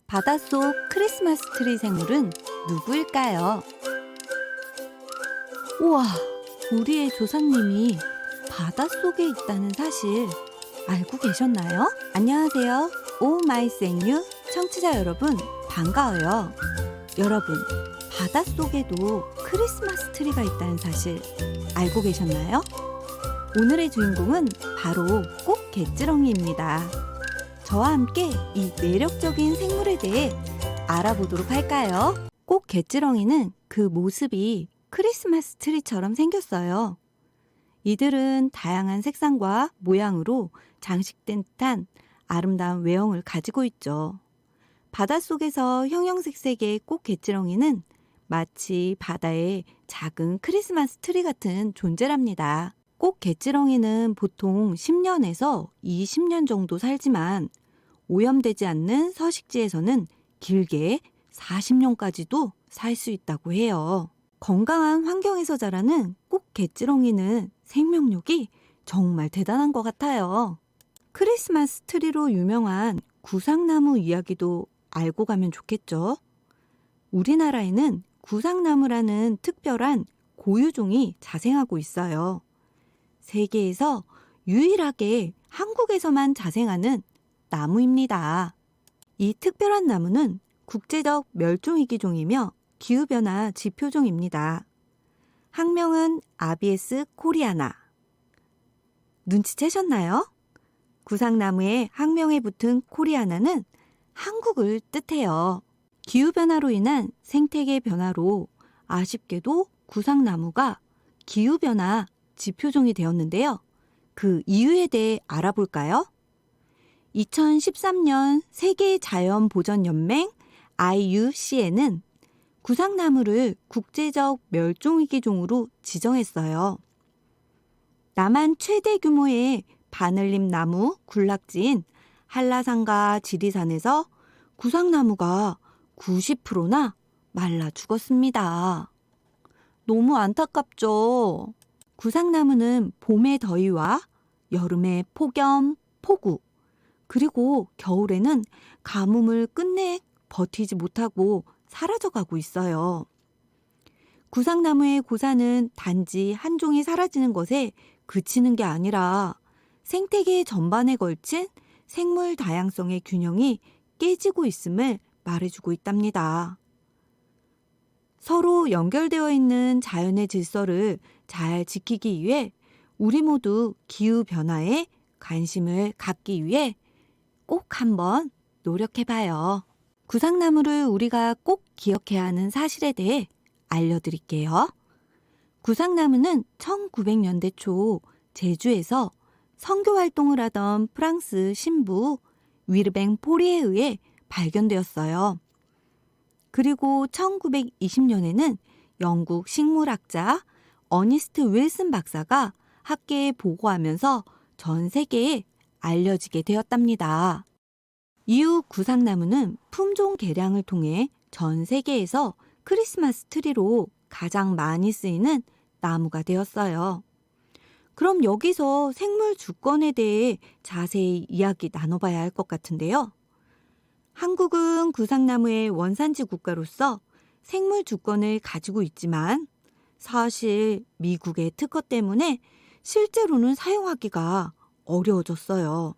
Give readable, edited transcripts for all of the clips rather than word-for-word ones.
바닷속 크리스마스 트리 생물은 누구일까요? 우와, 우리의 조상님이 바닷속에 있다는 사실 알고 계셨나요? 안녕하세요. 오마이생유 청취자 여러분, 반가워요. 여러분, 바닷속에도 크리스마스 트리가 있다는 사실 알고 계셨나요? 오늘의 주인공은 바로 꽃게지렁이입니다. 저와 함께 이 매력적인 생물에 대해 알아보도록 할까요? 꽃게지렁이는 그 모습이 크리스마스 트리처럼 생겼어요. 이들은 다양한 색상과 모양으로 장식된 듯한 아름다운 외형을 가지고 있죠. 바닷속에서 형형색색의 꽃게지렁이는 마치 바다의 작은 크리스마스 트리 같은 존재랍니다. 꽃게지렁이는 보통 10년에서 20년 정도 살지만 오염되지 않는 서식지에서는 길게 40년까지도 살 수 있다고 해요. 건강한 환경에서 자라는 꽃게지렁이는 생명력이 정말 대단한 것 같아요. 크리스마스 트리로 유명한 구상나무 이야기도 알고 가면 좋겠죠. 우리나라에는 구상나무라는 특별한 고유종이 자생하고 있어요. 세계에서 유일하게 한국에서만 자생하는 나무입니다. 이 특별한 나무는 국제적 멸종위기종이며 기후변화 지표종입니다. 학명은 아비에스 코리아나. 눈치채셨나요? 구상나무의 학명에 붙은 코리아나는 한국을 뜻해요. 기후변화로 인한 생태계 변화로 아쉽게도 구상나무가 기후변화 지표종이 되었는데요. 그 이유에 대해 알아볼까요? 2013년 세계자연보전연맹 IUCN은 구상나무를 국제적 멸종위기종으로 지정했어요. 남한 최대 규모의 바늘잎 나무 군락지인 한라산과 지리산에서 구상나무가 90%나 말라 죽었습니다. 너무 안타깝죠? 구상나무는 봄의 더위와 여름의 폭염, 폭우, 그리고 겨울에는 가뭄을 끝내 버티지 못하고 사라져가고 있어요. 구상나무의 고사는 단지 한 종이 사라지는 것에 그치는 게 아니라 생태계 전반에 걸친 생물 다양성의 균형이 깨지고 있음을 말해주고 있답니다. 서로 연결되어 있는 자연의 질서를 잘 지키기 위해 우리 모두 기후변화에 관심을 갖기 위해 꼭 한번 노력해봐요. 구상나무를 우리가 꼭 기억해야 하는 사실에 대해 알려드릴게요. 구상나무는 1900년대 초 제주에서 선교활동을 하던 프랑스 신부 위르뱅 포리에 의해 발견되었어요. 그리고 1920년에는 영국 식물학자 어니스트 윌슨 박사가 학계에 보고하면서 전 세계에 알려지게 되었답니다. 이후 구상나무는 품종 개량을 통해 전 세계에서 크리스마스 트리로 가장 많이 쓰이는 나무가 되었어요. 그럼 여기서 생물 주권에 대해 자세히 이야기 나눠봐야 할 것 같은데요. 한국은 구상나무의 원산지 국가로서 생물 주권을 가지고 있지만 사실 미국의 특허 때문에 실제로는 사용하기가 어려워졌어요.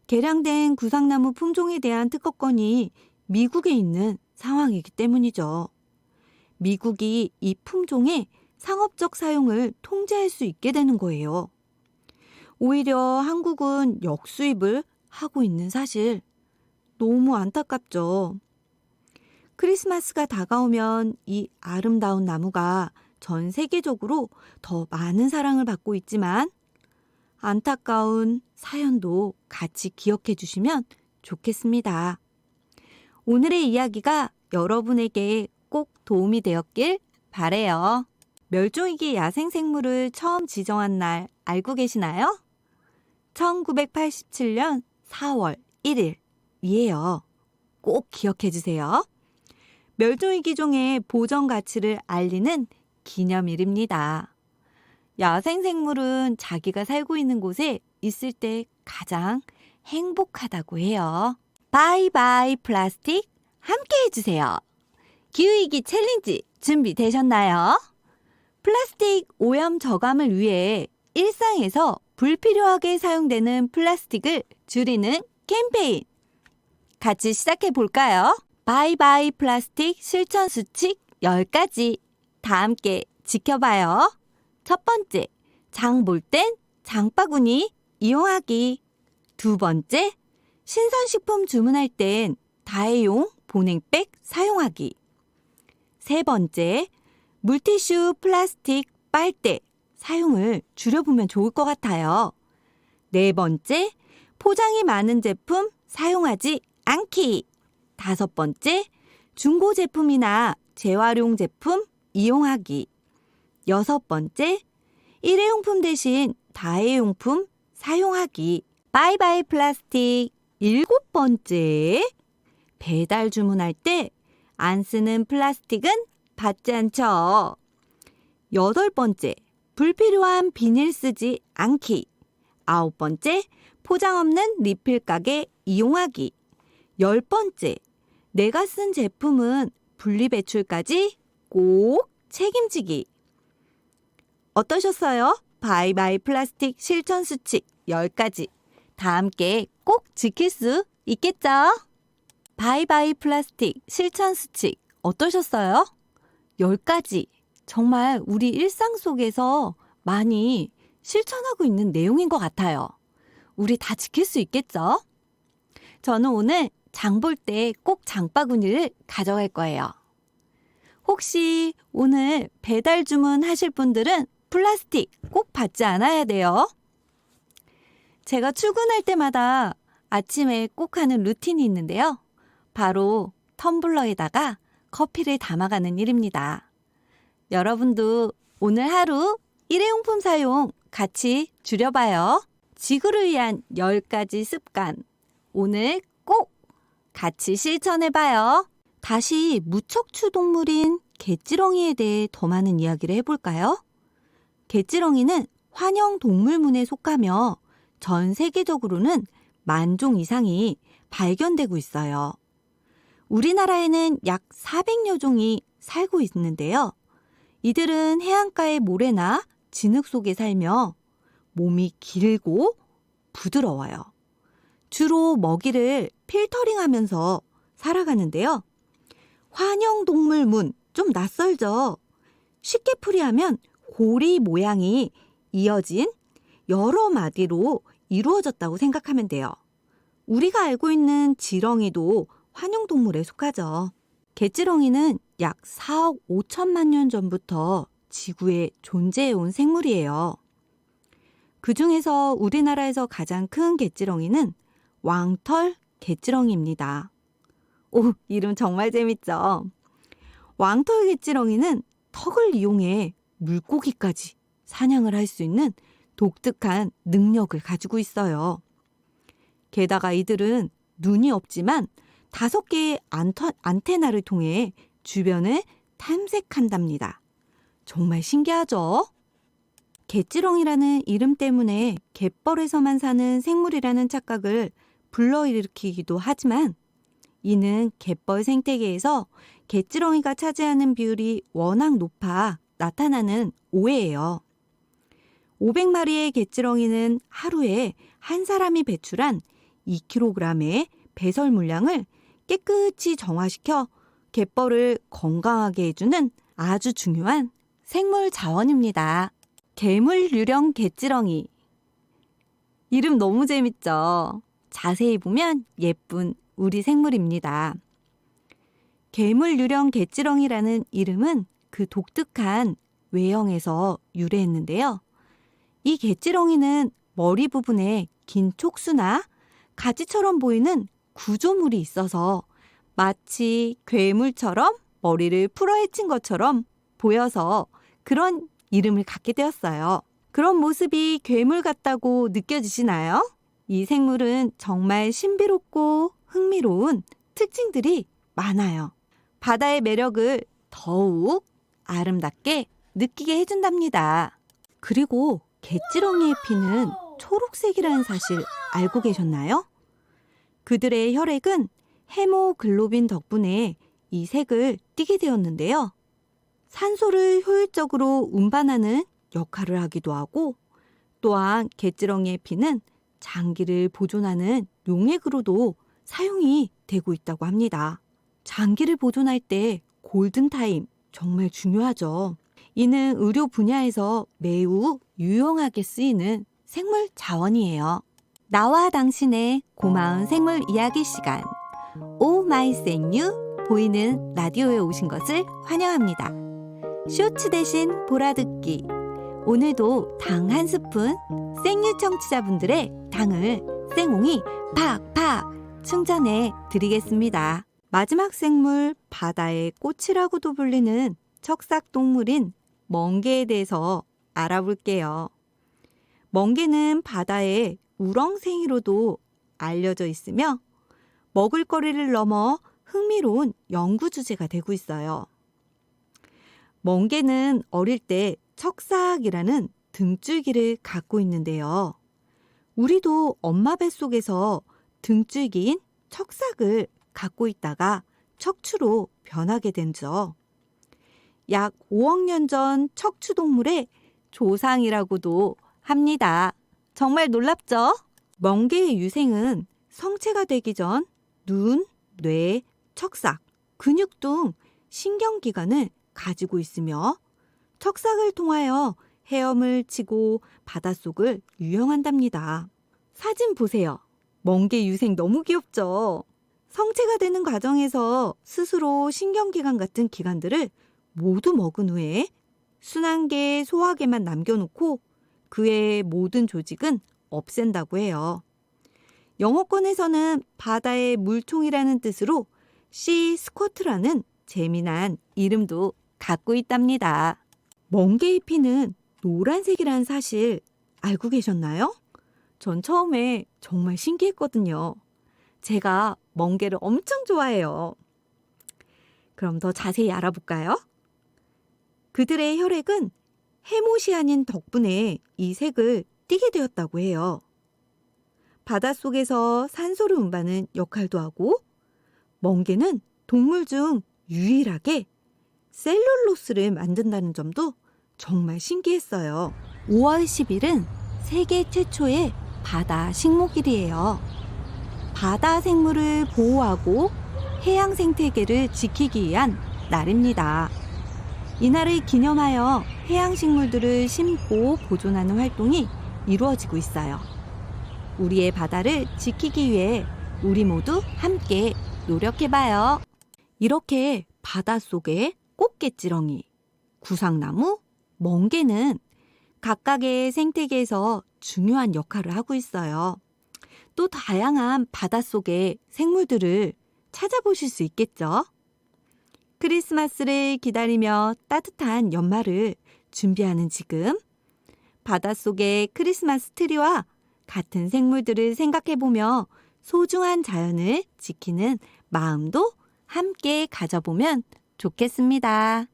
개량된 구상나무 품종에 대한 특허권이 미국에 있는 상황이기 때문이죠. 미국이 이 품종의 상업적 사용을 통제할 수 있게 되는 거예요. 오히려 한국은 역수입을 하고 있는 사실 너무 안타깝죠. 크리스마스가 다가오면 이 아름다운 나무가 전 세계적으로 더 많은 사랑을 받고 있지만 안타까운 사연도 같이 기억해 주시면 좋겠습니다. 오늘의 이야기가 여러분에게 꼭 도움이 되었길 바래요. 멸종위기 야생생물을 처음 지정한 날 알고 계시나요? 1987년 4월 1일이에요. 꼭 기억해 주세요. 멸종위기종의 보전 가치를 알리는 기념일입니다. 야생생물은 자기가 살고 있는 곳에 있을 때 가장 행복하다고 해요. 바이바이 플라스틱 함께 해주세요. 기후위기 챌린지 준비되셨나요? 플라스틱 오염 저감을 위해 일상에서 불필요하게 사용되는 플라스틱을 줄이는 캠페인. 같이 시작해 볼까요? 바이바이 플라스틱 실천 수칙 10가지. 다 함께 지켜봐요. 첫 번째, 장 볼 땐 장바구니 이용하기. 두 번째, 신선식품 주문할 땐 다회용 보냉백 사용하기. 세 번째, 물티슈, 플라스틱, 빨대 사용을 줄여보면 좋을 것 같아요. 네 번째, 포장이 많은 제품 사용하지 않기. 다섯 번째, 중고 제품이나 재활용 제품 이용하기. 여섯 번째, 일회용품 대신 다회용품 사용하기. 바이바이 플라스틱. 일곱 번째, 배달 주문할 때 안 쓰는 플라스틱은 받지 않죠. 여덟 번째, 불필요한 비닐 쓰지 않기. 아홉 번째, 포장 없는 리필 가게 이용하기. 열 번째, 내가 쓴 제품은 분리배출까지 꼭 책임지기. 어떠셨어요? 바이바이 플라스틱 실천 수칙 10가지. 다 함께 꼭 지킬 수 있겠죠? 바이바이 플라스틱 실천 수칙 어떠셨어요? 10가지. 정말 우리 일상 속에서 많이 실천하고 있는 내용인 것 같아요. 우리 다 지킬 수 있겠죠? 저는 오늘 장 볼 때 꼭 장바구니를 가져갈 거예요. 혹시 오늘 배달 주문하실 분들은 플라스틱 꼭 받지 않아야 돼요. 제가 출근할 때마다 아침에 꼭 하는 루틴이 있는데요. 바로 텀블러에다가 커피를 담아가는 일입니다. 여러분도 오늘 하루 일회용품 사용 같이 줄여봐요. 지구를 위한 10가지 습관. 오늘 꼭 같이 실천해봐요. 다시 무척추 동물인 개찌렁이에 대해 더 많은 이야기를 해볼까요? 개찌렁이는 환영 동물문에 속하며 전 세계적으로는 10,000종 이상이 발견되고 있어요. 우리나라에는 약 400여 종이 살고 있는데요. 이들은 해안가의 모래나 진흙 속에 살며 몸이 길고 부드러워요. 주로 먹이를 필터링하면서 살아가는데요. 환영동물문, 좀 낯설죠? 쉽게 풀이하면 고리 모양이 이어진 여러 마디로 이루어졌다고 생각하면 돼요. 우리가 알고 있는 지렁이도 환영동물에 속하죠. 개지렁이는 약 4억 5천만 년 전부터 지구에 존재해온 생물이에요. 그 중에서 우리나라에서 가장 큰 개지렁이는 왕털 개지렁이입니다. 오, 이름 정말 재밌죠? 왕털 개지렁이는 턱을 이용해 물고기까지 사냥을 할 수 있는 독특한 능력을 가지고 있어요. 게다가 이들은 눈이 없지만 5개의 안테나를 통해 주변을 탐색한답니다. 정말 신기하죠? 개지렁이라는 이름 때문에 갯벌에서만 사는 생물이라는 착각을 불러일으키기도 하지만 이는 갯벌 생태계에서 개지렁이가 차지하는 비율이 워낙 높아 나타나는 오해예요. 500마리의 개지렁이는 하루에 한 사람이 배출한 2kg의 배설 물량을 깨끗이 정화시켜 갯벌을 건강하게 해주는 아주 중요한 생물 자원입니다. 괴물 유령 개지렁이. 이름 너무 재밌죠? 자세히 보면 예쁜 우리 생물입니다. 괴물 유령 개지렁이라는 이름은 그 독특한 외형에서 유래했는데요. 이 개지렁이는 머리 부분에 긴 촉수나 가지처럼 보이는 구조물이 있어서 마치 괴물처럼 머리를 풀어헤친 것처럼 보여서 그런 이름을 갖게 되었어요. 그런 모습이 괴물 같다고 느껴지시나요? 이 생물은 정말 신비롭고 흥미로운 특징들이 많아요. 바다의 매력을 더욱 아름답게 느끼게 해준답니다. 그리고 개지렁이의 피는 초록색이라는 사실 알고 계셨나요? 그들의 혈액은 헤모글로빈 덕분에 이 색을 띠게 되었는데요. 산소를 효율적으로 운반하는 역할을 하기도 하고 또한 개지렁이의 피는 장기를 보존하는 용액으로도 사용이 되고 있다고 합니다. 장기를 보존할 때 골든타임 정말 중요하죠. 이는 의료 분야에서 매우 유용하게 쓰이는 생물 자원이에요. 나와 당신의 고마운 생물 이야기 시간 오 마이 생유 보이는 라디오에 오신 것을 환영합니다. 쇼츠 대신 보라듣기 오늘도 당 한 스푼 생유 청취자분들의 당을 생홍이 팍팍 충전해 드리겠습니다. 마지막 생물 바다의 꽃이라고도 불리는 척삭동물인 멍게에 대해서 알아볼게요. 멍게는 바다의 우렁생이로도 알려져 있으며 먹을거리를 넘어 흥미로운 연구 주제가 되고 있어요. 멍게는 어릴 때 척삭이라는 등줄기를 갖고 있는데요. 우리도 엄마 뱃속에서 등줄기인 척삭을 갖고 있다가 척추로 변하게 된죠. 약 5억 년 전 척추동물의 조상이라고도 합니다. 정말 놀랍죠? 멍게의 유생은 성체가 되기 전 눈, 뇌, 척삭, 근육 등 신경기관을 가지고 있으며 척삭을 통하여 헤엄을 치고 바닷속을 유영한답니다. 사진 보세요. 멍게 유생 너무 귀엽죠? 성체가 되는 과정에서 스스로 신경기관 같은 기관들을 모두 먹은 후에 순환계 소화계만 남겨놓고 그 외의 모든 조직은 없앤다고 해요. 영어권에서는 바다의 물총이라는 뜻으로 씨 스쿼트라는 재미난 이름도 갖고 있답니다. 멍게의 피는 노란색이라는 사실 알고 계셨나요? 전 처음에 정말 신기했거든요. 제가 멍게를 엄청 좋아해요. 그럼 더 자세히 알아볼까요? 그들의 혈액은 헤모시아닌 덕분에 이 색을 띠게 되었다고 해요. 바닷속에서 산소를 운반하는 역할도 하고 멍게는 동물 중 유일하게 셀룰로스를 만든다는 점도 정말 신기했어요. 5월 10일은 세계 최초의 바다 식목일이에요. 바다 생물을 보호하고 해양 생태계를 지키기 위한 날입니다. 이날을 기념하여 해양 식물들을 심고 보존하는 활동이 이루어지고 있어요. 우리의 바다를 지키기 위해 우리 모두 함께 노력해봐요. 이렇게 바닷속에 꽃게지렁이, 구상나무, 멍게는 각각의 생태계에서 중요한 역할을 하고 있어요. 또 다양한 바닷속의 생물들을 찾아보실 수 있겠죠? 크리스마스를 기다리며 따뜻한 연말을 준비하는 지금 바닷속의 크리스마스 트리와 같은 생물들을 생각해보며 소중한 자연을 지키는 마음도 함께 가져보면 좋겠습니다.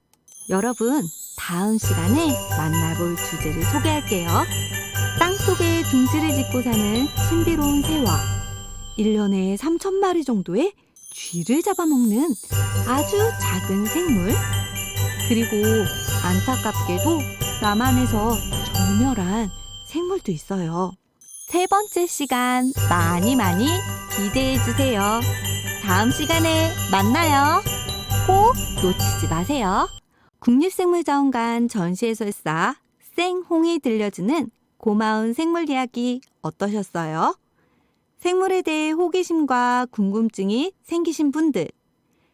여러분, 다음 시간에 만나볼 주제를 소개할게요. 땅속에 둥지를 짓고 사는 신비로운 새와 1년에 3,000마리 정도의 쥐를 잡아먹는 아주 작은 생물, 그리고 안타깝게도 남한에서 절멸한 생물도 있어요. 세 번째 시간 많이 기대해주세요. 다음 시간에 만나요. 꼭 놓치지 마세요. 국립생물자원관 전시해설사 생홍이 들려주는 고마운 생물 이야기 어떠셨어요? 생물에 대해 호기심과 궁금증이 생기신 분들,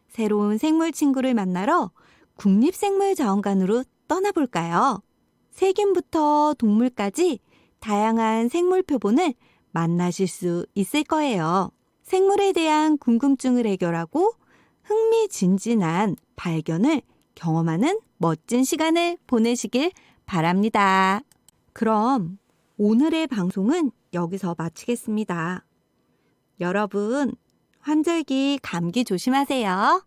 새로운 생물 친구를 만나러 국립생물자원관으로 떠나볼까요? 세균부터 동물까지 다양한 생물 표본을 만나실 수 있을 거예요. 생물에 대한 궁금증을 해결하고 흥미진진한 발견을 경험하는 멋진 시간을 보내시길 바랍니다. 그럼 오늘의 방송은 여기서 마치겠습니다. 여러분, 환절기 감기 조심하세요.